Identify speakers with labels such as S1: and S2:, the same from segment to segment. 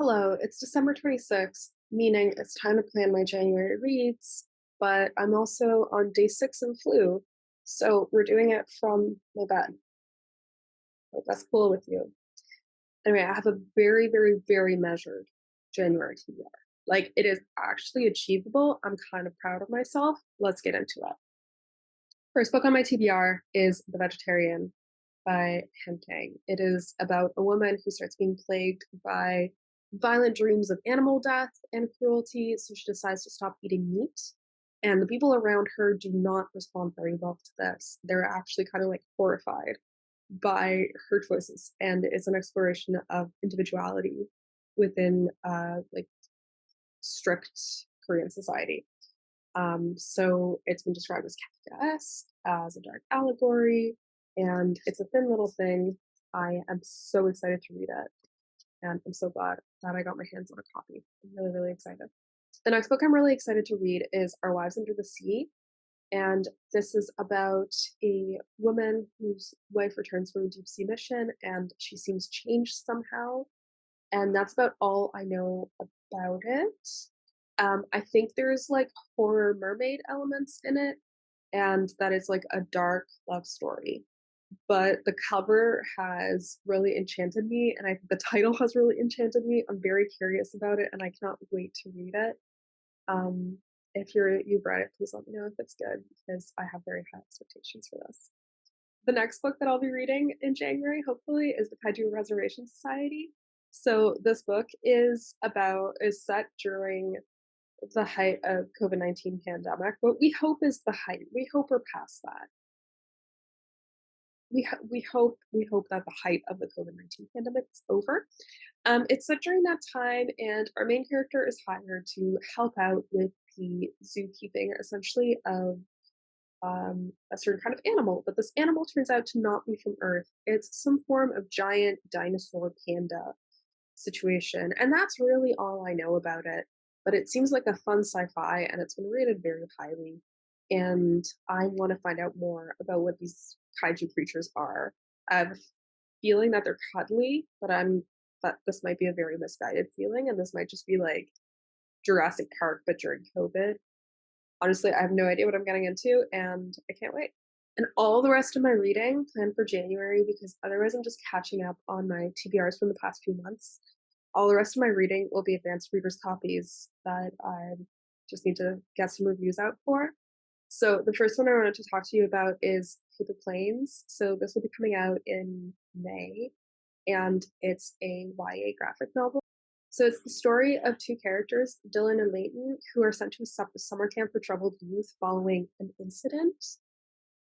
S1: Hello, it's December 26th, meaning it's time to plan my January reads, but I'm also on day 6 of flu, so we're doing it from my bed. Hope that's cool with you. Anyway, I have a very, very, very measured January TBR. Like, it is actually achievable. I'm kind of proud of myself. Let's get into it. First book on my TBR is The Vegetarian by Han Kang. It is about a woman who starts being plagued by violent dreams of animal death and cruelty, so she decides to stop eating meat. And the people around her do not respond very well to this. They're actually kind of like horrified by her choices, and it's an exploration of individuality within like strict Korean society. So it's been described as Kafkaesque, as a dark allegory, and it's a thin little thing. I am so excited to read it, and I'm so glad that I got my hands on a copy. I'm really, really excited. The next book I'm really excited to read is Our Wives Under the Sea, and this is about a woman whose wife returns from a deep sea mission, and she seems changed somehow, and that's about all I know about it. I think there's like horror mermaid elements in it, and that it's like a dark love story. But the cover has really enchanted me, and I think the title has really enchanted me. I'm very curious about it, and I cannot wait to read it. Um, if you've read it, please let me know if it's good because I have very high expectations for this. The next book that I'll be reading in January, hopefully, is The Kaiju Reservation Society. So this book is set during the height of COVID-19 pandemic. What we hope is the height. We hope we're past that. We hope that the height of the COVID-19 pandemic is over. It's set during that time, and our main character is hired to help out with the zookeeping, essentially, of a certain kind of animal. But this animal turns out to not be from Earth. It's some form of giant dinosaur panda situation, and that's really all I know about it. But it seems like a fun sci-fi, and it's been rated very highly. And I want to find out more about what these kaiju creatures are. I have a feeling that they're cuddly, but I'm that this might be a very misguided feeling, and this might just be like Jurassic Park, but during COVID. Honestly, I have no idea what I'm getting into, and I can't wait. And all the rest of my reading planned for January, because otherwise I'm just catching up on my TBRs from the past few months. All the rest of my reading will be advanced readers copies that I just need to get some reviews out for. So the first one I wanted to talk to you about is Paper Planes. So this will be coming out in May, and it's a YA graphic novel. So it's the story of two characters, Dylan and Leighton, who are sent to a summer camp for troubled youth following an incident,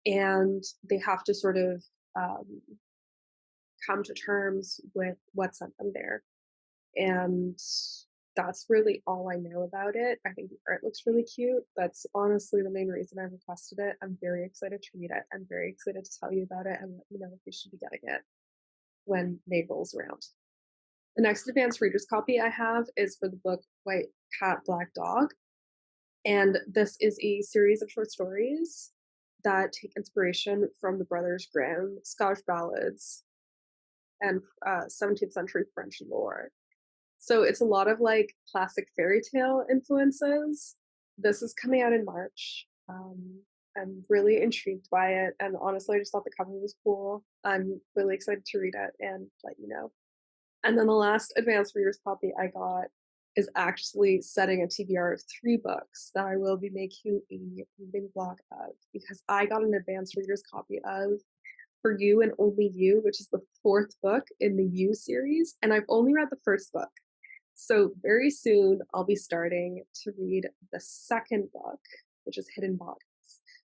S1: and they have to sort of um, come to terms with what sent them there. And that's really all I know about it. I think the art looks really cute. That's honestly the main reason I requested it. I'm very excited to read it. I'm very excited to tell you about it and let you know if you should be getting it when May rolls around. The next advanced reader's copy I have is for the book White Cat, Black Dog. And this is a series of short stories that take inspiration from the Brothers Grimm, Scottish ballads, and 17th century French lore. So it's a lot of like classic fairy tale influences. This is coming out in March. I'm really intrigued by it, and honestly, I just thought the cover was cool. I'm really excited to read it and let you know. And then the last advanced reader's copy I got is actually setting a TBR of 3 books that I will be making a reading vlog of because I got an advanced reader's copy of For You and Only You, which is the 4th book in the You series, and I've only read the first book. So very soon I'll be starting to read the second book, which is Hidden Bodies.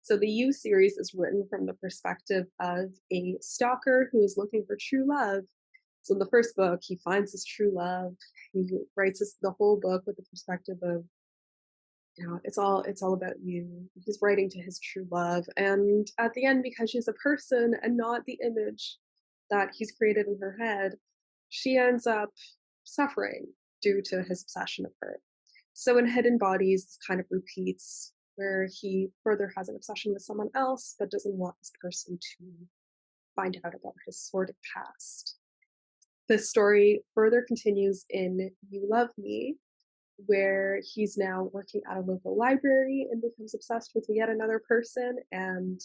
S1: So the You series is written from the perspective of a stalker who is looking for true love. So in the first book, he finds his true love. He writes the whole book with the perspective of, it's all about you. He's writing to his true love, and at the end, because she's a person and not the image that he's created in her head, she ends up suffering due to his obsession of her. So in Hidden Bodies, this kind of repeats where he further has an obsession with someone else, but doesn't want this person to find out about his sordid past. the story further continues in You Love Me, where he's now working at a local library and becomes obsessed with yet another person. And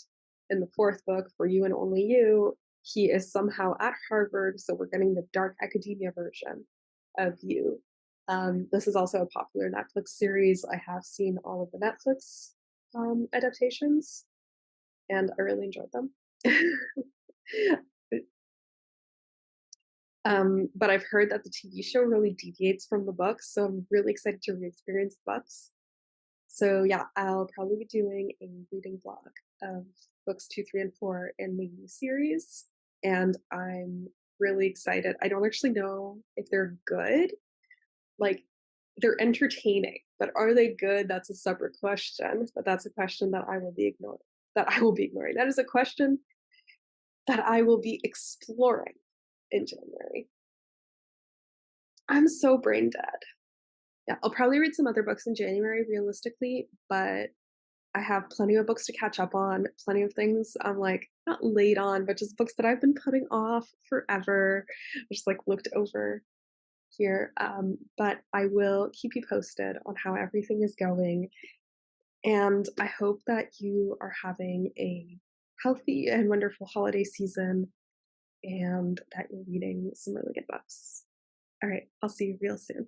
S1: in the fourth book, For You and Only You, he is somehow at Harvard. So we're getting the dark academia version of You. This is also a popular Netflix series. I have seen all of the Netflix adaptations, and I really enjoyed them. But I've heard that the TV show really deviates from the books, so I'm really excited to re-experience the books. So yeah, I'll probably be doing a reading vlog of books 2, 3, and 4 in the series, and I'm really excited. I don't actually know if they're good. Like, they're entertaining, but are they good? That's a separate question. But that's a question that I will be ignoring. That I will be ignoring. That is a question that I will be exploring in January. I'm so brain dead. Yeah, I'll probably read some other books in January realistically, but I have plenty of books to catch up on, plenty of things I'm like not late on, but just books that I've been putting off forever. I just like looked over here. But I will keep you posted on how everything is going. And I hope that you are having a healthy and wonderful holiday season and that you're reading some really good books. All right, I'll see you real soon.